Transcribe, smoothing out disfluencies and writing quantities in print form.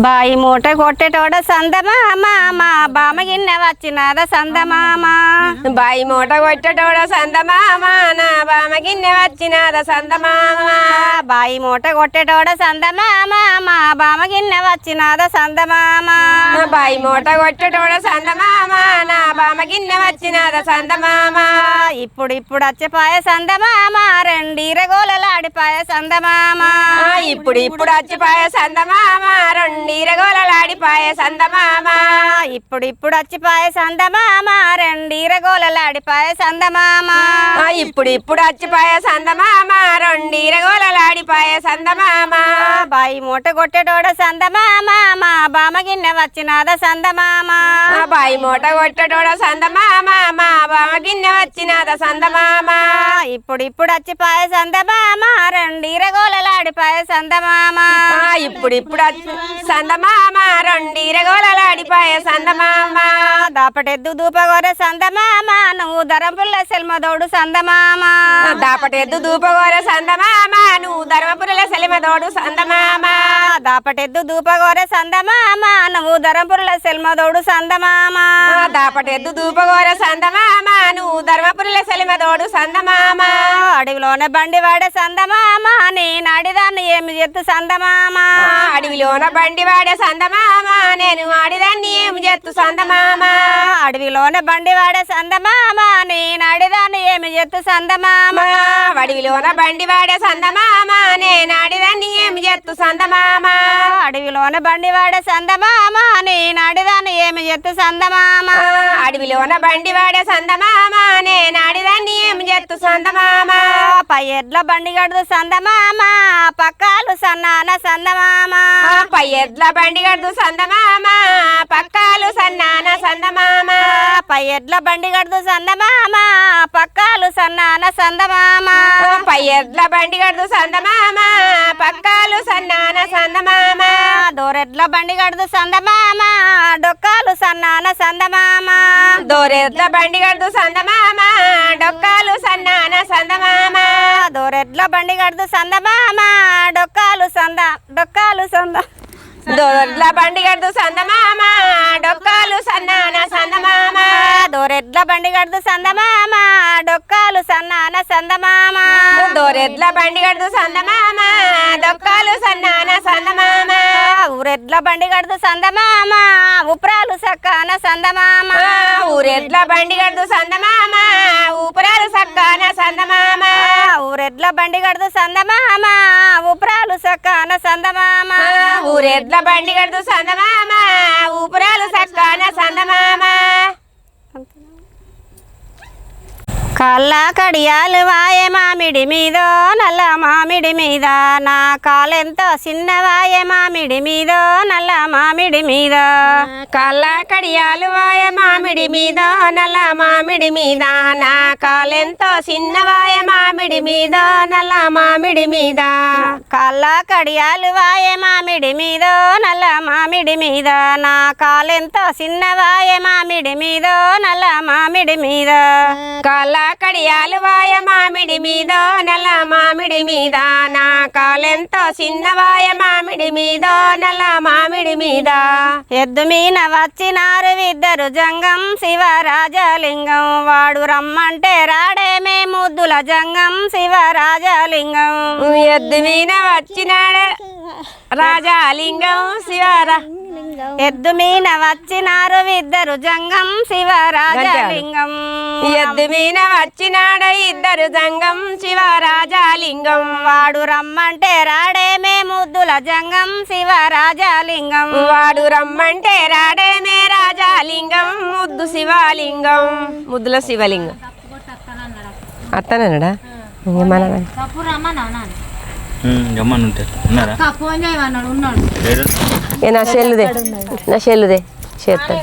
బాయి మూట కొట్టేటోడ సందమామ మా బామ గిన్నె వచ్చినాద సందమామ. బాయి మూట కొట్టేటోడ సందమామ నా బామ గిన్నె వచ్చినాద సందమామ. బాయి మూట కొట్టేటోడ సందమామ మా బామ గిన్నె వచ్చినాద సందమామ. బాయి మూట కొట్టేటోడ సందమామ నా బామ గిన్నె వచ్చినాద సందమామ. ఇప్పుడు వచ్చిపాయ సందమామ రెండీరగోలలాడిపాయ సందమామ. ఇప్పుడు వచ్చిపాయ సందమామ రెండీరగోలలాడిపాయ సందమామ. ఇప్పుడు వచ్చిపాయ సందమామ రెండీరగోలలాడిపాయ సందమామ. ఇప్పుడు వచ్చిపాయ సందమామ రెండీరగోలలాడిపాయ సందమామ. బాయి మూట కొట్టేటోడ సందమామ మా బామ గిన్నె వచ్చినాద సందమామ. బాయి మూట కొట్టేటోడ సందమామ మా బామ గిన్నె వచ్చినాద సందమామ. ఇప్పుడు వచ్చిపాయ సందమామ రెండీరగోలలాడిపాయ సందమామ. ఇప్పుడు సందమామ రెండీరగోలలాడిపాయ సందమామ. దాపటెద్దు దూపగోరె సందమామ నువ్వు ధర్మపుల్ల సెల్మదోడు సందమామ. దాపటెద్దు దూపగోరె సందమామ నువ్వు ధర్మపుల్ల సెల్మదోడు సందమామ. దాపటెద్దు దూపగోరె సందమామ నువ్వు ధర్మపుల్ల సెల్మదోడు సందమామ. దాపటెద్దు దూపగోరె సందమామ నువ్వు ధర్మపుల్ల సెల్మదోడు సందమామ. అడవిలోనే బండి వాడే సందమామ నేను ఆడిదాన్ని ఏమి చేస్తు సందమామ. అడవిలోన బండి వాడే సందమామ నేను ఆడిదాన్ని ఏమి చేస్తు సందమామ. అడవిలోనే బండి వాడే సందమామ నేను ఆడిదాన్ని ఏమి చేస్తు సందమామ. అడవిలోన బండి వాడే సందమామ నేను ఆడిదాన్ని ఏమి చేస్తు సందమామ. అడవిలోన బండి వాడే సందమామ నేను ఆడిదాన్ని ఏమి చేస్తు సందమామ. అడవిలోన బండి వాడే సందమామ నేను ఆడిదాన్ని ఏమి చేస్తు సందమామ. పై ఎడ్ల బండి గడుదు సందమామ పక్కాలు సన్నాన సందమామ. పై ఎడ్ల బండి గడుదు సందమామ పక్కాలు సన్నాన సందమామ. పై ఎడ్ల బండి గడుదు సందమామ పక్కాలు సన్నాన సందమామ. పై ఎడ్ల బండి గడుదు సందమామ పక్కాలు సన్నాన సందమామ. దోరెడ్ల బండి గడుదు సందమామ డొక్కాలు సన్నాన సందమామ. దోరెడ్ల బండి గడుదు సందమామ డొక్కాలు సన్నాన సందమామ. దోరెడ్ల బండి గడుదు సందమామ డొక్కాలు సంద. దోరెడ్ల బండి గడుదు సందమామ డొక్కాలు సన్నాన సందమామ. దోరెడ్ల బండి గడుదు సందమామ డొక్కాలు సన్నాన సందమామ. దోరెడ్ల బండి గడుదు సందమామ డొక్కాలు సన్నాన సందమామ. ఊరెడ్ల బండి గడుదు సందమామ ఉప్రాలు సక్కాన సందమామ. ఊరెడ్ల బండి గడుదు సందమామ ఊపురాలు సక్కాన సందమామ. ఊరెడ్ల బండి గడుదు సందమామ ఉప్రాలు సక్కాన సందమామ. ఊరెడ్ల బండి గడుదు సందమామ ఊపురాలు సక్కాన సందమామ. కళ్ళ కడియాలు వాయే మామిడి మీద నల్ల మామిడి మీద నా కాలెంతో చిన్నవాయే మామిడి మీద నల్ల మామిడి మీద. కళ్ళ కడియాలు వాయ మామిడి మీద నల్ల మామిడి మీద నా కాలెంతో చిన్నవాయ మామిడి మీద నల్ల మామిడి మీద. కళ్ళ కడియాలు వాయే మామిడి మీద నల్ల మామిడి మీద నా కాలెంతో చిన్నవాయే మామిడి మీద నల్ల మామిడి మీద. కళ్ళ కడియాలు వాయ మామిడి మీద నల్ల మామిడి మీద నా కాలెంతో చిన్నవాయ మామిడి మీద నల్ల మామిడి మీద. ఎద్దు మీన వచ్చినారు ఇద్దరు జంగం శివరాజలింగం వాడు రమ్మంటే రాడేమే ముద్దుల జంగం శివరాజలింగం. ఎద్దు మీన వచ్చినాడు రాజాలింగం శివరా. ఎద్దు మీన వచ్చినారు ఇద్దరు జంగం శివరాజలింగం. ఎద్దు మీన వచ్చినాడు ఇద్దరు జంగం శివరాజాలింగం వాడు రమ్మంటే రాడేమే ముద్దుల జంగం శివరాజలింగం. వాడు రమ్మంటే రాడేమే రాజాలింగం ముద్దు శివలింగం ముద్దుల శివలింగం. అత్తనడా నా సెల్లుదే చేస్తాను.